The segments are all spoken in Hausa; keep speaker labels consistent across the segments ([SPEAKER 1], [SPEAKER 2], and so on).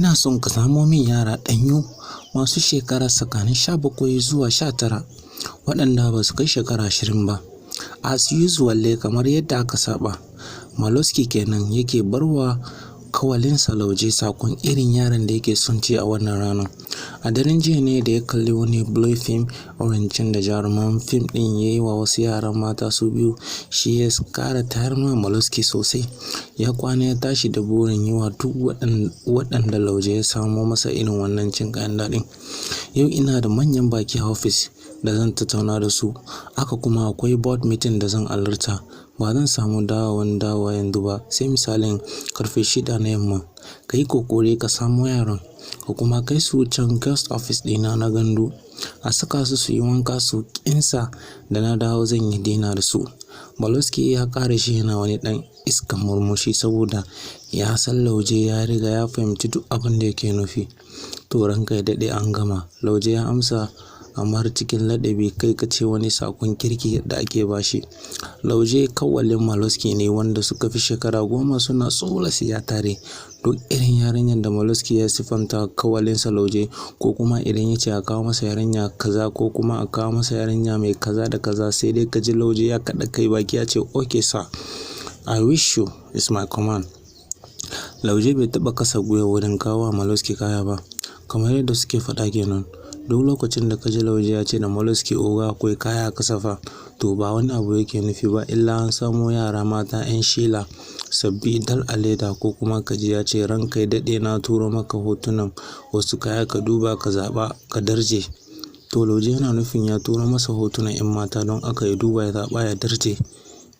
[SPEAKER 1] ina son ka samo min yara ɗanyu masu shekara tsakanin 17 zuwa 19 waɗanda ba su kai shekara 20 ba. As usual kamar yadda aka saba, Malosky kenan yake barwa kawalinsa Lauje sakon irin yaran da yake son ci a wannan ranar. A daren jiya ne da ya kalli wani blue film orancin da jaruman fim ɗin ya yi wa wasu yaran mata su biyu, shi ya ƙara tayar ma Malosky sosai. Ya kwana ya tashi da burin yi wa duk waɗanda Lauje ya samo masa irin wannan cin kayan daɗin. Yau ina da manyan baki a ofis da zan tattauna da su, haka kuma akwai board meeting da zan halarta. Ba zan samu dawowa yanzu ba sai misalin karfe 6 na yamma. Ka yi kokari ka samo yaran ka kuma kai su can guest office ɗina na gandu, a saka su yi wanka su kinsa da na dawo zan yi dina da su. Malosky ya ƙara shi yana wani ɗan iskan murmushi saboda ya san Lauje ya riga ya fahimci duk abin da yake nufi. To ranka ya daɗe, an gama. Lauje ya amsa amma cikin ladabi, kai ka ce wani sakon kirki da ake bashi. Lauje kawalin Malosky ne wanda suka fi shekara 10 suna tsola siya tare. Duk irin yarinyar da Malosky ya sifanta kawalinsa Lauje, ko kuma idan ya ce a kawo masa yarinya kaza ko kuma a kawo masa yarinya mai kaza da kaza, sai dai ka ji Lauje ya kaɗa kai baki ya ce okay sir, I wish you is my command. Lauje bai taɓa kasa gwiwa wurin kawo wa Malosky kaya ba, kamar yadda suke faɗa kenan. Duk lokacin da ka ji Lauje ya ce da Malosky oga akwai kaya a kasafa, to ba wani abu yake nufi ba illa an samo yara mata 'yan shila sabbi dal a leda, ko kuma ka ji ya ce ranka ya daɗe na turo maka hotunan wasu kaya ka duba ka zaɓa ka darje. To Lauje yana nufin ya turo masa hotunan 'yan mata don aka ya duba ya zaɓa ya darje.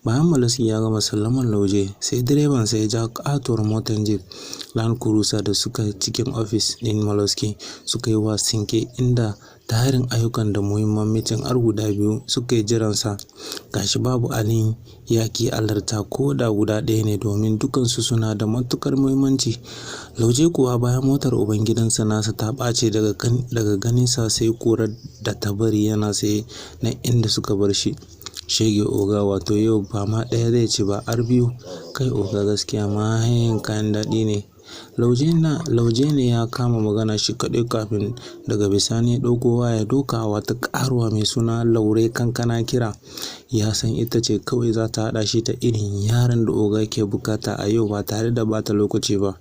[SPEAKER 1] Bayan Malosky ya gama sallaman Lauje, sai direban sai ya ja katuwar motar jeep Land Cruiser da suka cikin ofis ɗin Malosky suka yi wa sinke, inda tarin ayyukan da muhimman mitin har guda 2 suka yi jiransa. Gashi babu alin yaƙi alarta ko da guda ɗaya ne, domin dukansu suna da matukar muhimmanci. Lauje kuwa bayan motar ubangidansa nasa ta ɓace daga ganinsa sai kurar da ta bari yana sai na inda suka bar shi. Shege oga, wato yau ba ma ɗaya zai ci ba har 2. Kai oga gaskiya mahayin kayan daɗi ne. Lauje ne ya kama magana shi kaɗai kafin daga bisani ya ɗauko waya doka wata ƙaruwa mai suna Laure kankana kira. Ya san ita ce kawai za ta haɗa shi ta irin yaran da oga ke bukata a yau ba tare da bata lokaci ba.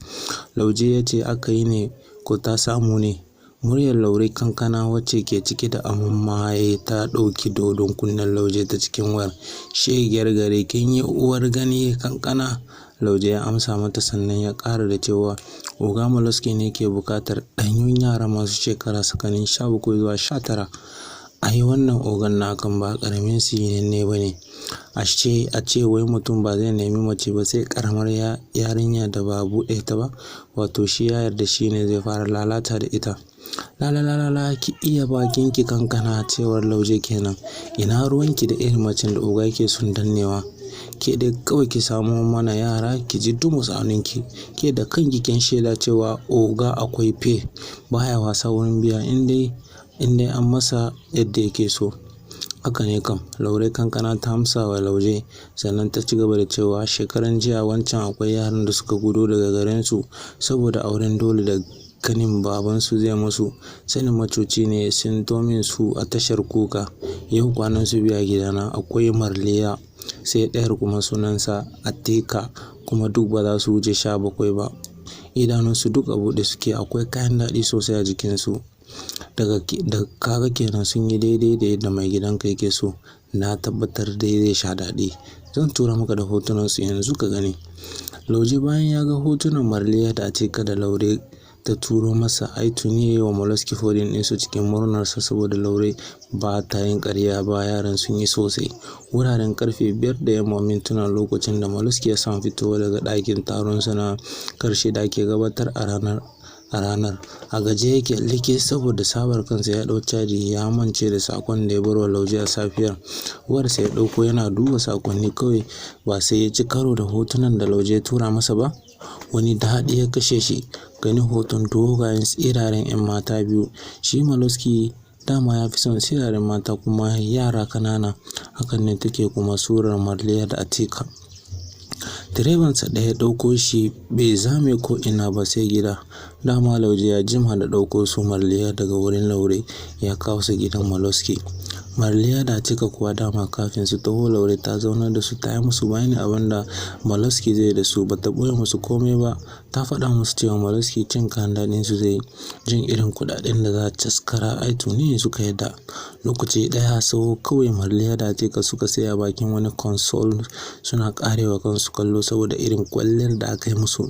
[SPEAKER 1] Lauje ya ce aka yi ne ko ta samu ne. Muryar Laure kankana wacce ke cike da amon maye ta ɗauki dodon kunnen Lauje ta cikin wayar. Shegiyar gare kin yi uwar gani kankana. Lauje ya amsa mata sannan ya ƙara da cewa oga Malosky ne ke buƙatar ɗanyun yara masu shekara tsakanin 17 zuwa 19. Ai wannan ogan na kan ba ƙaramin ne ba ne. A ce wai mutum ba zai nemi mace ba sai ƙaramar yarinya da ba buɗe ta ba, wato shi ya yarda shi ne zai fara lalata da ita. La ki iya bakinki kankana, cewar Lauje kenan. Ina ruwanki da irin macen da oga yake son dannewa. Ke dai kawai ki samo mana yara ki ji dumus a hannunki. Ke da kanki kin shaida cewa oga akwai baya wasa wurin biya in dai an masa yadda yake so. Haka ne kam, Laure kankana ta amsa wa Lauje, sannan ta ci gaba da cewa shekaran jiya wancan akwai yaran da suka gudo daga garinsu saboda auren dole da kanin babansu zai musu. Sanin macuci ne sun tomin su a tashar kuka. Yau kwanan su biya gidana. Akwai Marliya, sai ɗayar kuma sunansa Atika, kuma duk ba za su wuce 17 ba. Idanunsu duk a buɗe suke, akwai kayan daɗi sosai a jikinsu. Daga kaga kenan sun yi daidai da yadda mai gidanka yake so. Na tabbatar dai zai sha daɗi. Zan tura maka da hotunansu yanzu ka gani. Lauje bayan ya ga hotunan Marliya da Atika da Laure ta turo masa, ai tuni ya yi wa Malosky fodin ɗinsu cikin murnarsa saboda Laure ba ta yin ƙarya ba, yaran sun yi sosai. Wuraren karfe 5 da yamma mintuna lokacin da Malosky ya samu fitowa daga ɗakin taronsa na ƙarshe da ake gabatar a ranar. A gaje yake like saboda sabar kansa ya ɗau caji, ya mance da sakon da ya bar wa Lauje a safiyar. Wayarsa ya ɗauko yana duba sakonni kawai, ba sai ya ci karo da hotunan da Lauje ya tura masa ba. Wani daɗi ya kashe shi gani hoton dogayen tsiraren 'yan mata 2. Shi Malosky dama ya fi son tsiraren mata kuma yara kanana. Hakan ne take kuma surar Marliya da Atika. Direbansa ɗaya ɗauko shi bai zame ko ina ba sai gida. Dama Lauje ya jima da ɗauko su Marliya daga wurin Laure ya kawo su gidan Maloski. Marliya da Cika kuwa dama kafin su taho Laure ta zaunar da su ta yi musu bayani abin da Maloski zai da su, bata ɓoye musu komai ba. Ta faɗa musu cewa Maloski cin kayan daɗin su zai jin irin kuɗaɗen da za a caskara ai tuni suka yadda. Lokaci ɗaya sau kawai Marliya da Cika suka tsaya bakin wani console suna ƙarewa kansu kallo saboda irin kwalliyar da aka yi musu.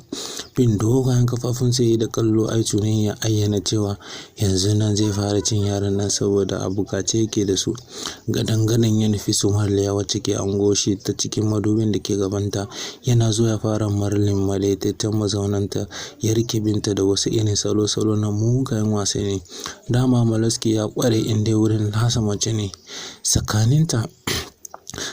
[SPEAKER 1] Bin dogayen kafafun sai da kallo ai tuni ya ayyana cewa yanzu nan zai fara cin yaran nan saboda a bukace yake da su. Gadan-gadan ya nufi su Marliya wacce ke ango shi ta cikin madubin da ke gabanta. Yana zo ya fara marlin madaidaiten mazaunanta ya rike binta da wasu irin salo-salo na mugayen wasanni. Dama Maloski ya ƙware inda wurin nasa mace ne. Tsakaninta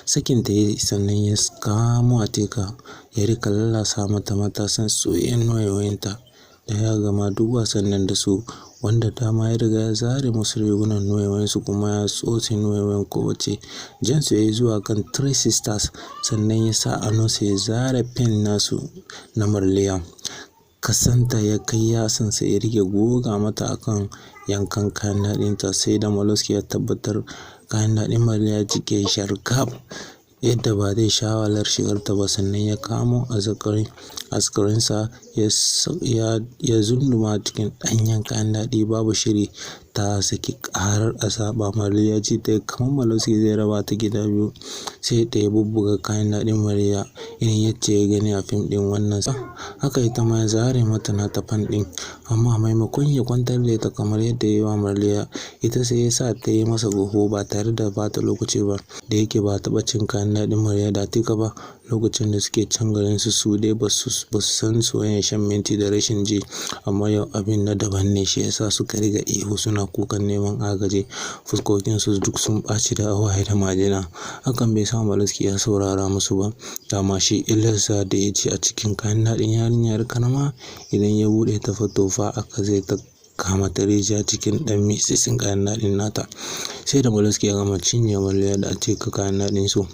[SPEAKER 1] sakinta ya yi sannan ya kamo Atika ya rika lallasa mata matasan soyayyen wayoyinta da ya gama duk wasannin da su, wanda dama ya riga ya zare musu rigunan wayoyinsu kuma ya tsotse wayoyin kowace. Jansu ya yi zuwa kan Three Sisters sannan ya sa hannunsa ya zare pen nasu na Marliya. Kasanta ya kai yasansa ya rike goga mata akan yankan kayan daɗinta sai da Maloski ya tabbatar kayan daɗin Marliya jike sharkaf yadda ba zai sha wahalar shigarta ba, sannan ya kamo askarinsa ya zunduma cikin ɗanyen kayan daɗi babu shiri. Ta saki ƙarar asaba. Marliya ji ta kamar Maloski zai raba ta gida biyu sai ta ya bubbuga kayan daɗin Marliya irin yacce ya gani a fim ɗin wannan haka ita ma ya zare mata nata fan ɗin, amma maimakon ya kwantar da ita kamar yadda ya yi wa Marliya, ita sai ya sa ta yi masa goho ba tare da bata lokaci ba. Da yake ba taɓa cin kayan daɗin Marliya da Atika ba lokacin da suke can garin su dai ba su san soyayyar shan minti da rashin ji, amma yau abin na daban ne shi yasa suka riga ihu suna kukan neman agaji. Fuskokinsu duk sun ɓaci da hawaye da majina. Hakan bai sa Maloski ya saurara musu ba. Dama shi illarsa da ya ci a cikin kayan daɗin yarinyar karama idan ya buɗe ta fatofa aka zai ta kama ta rijiya cikin ɗan mitsitsin kayan daɗin nata. Sai da Maloski ya gama cinye Marliya da Atika kayan daɗin su.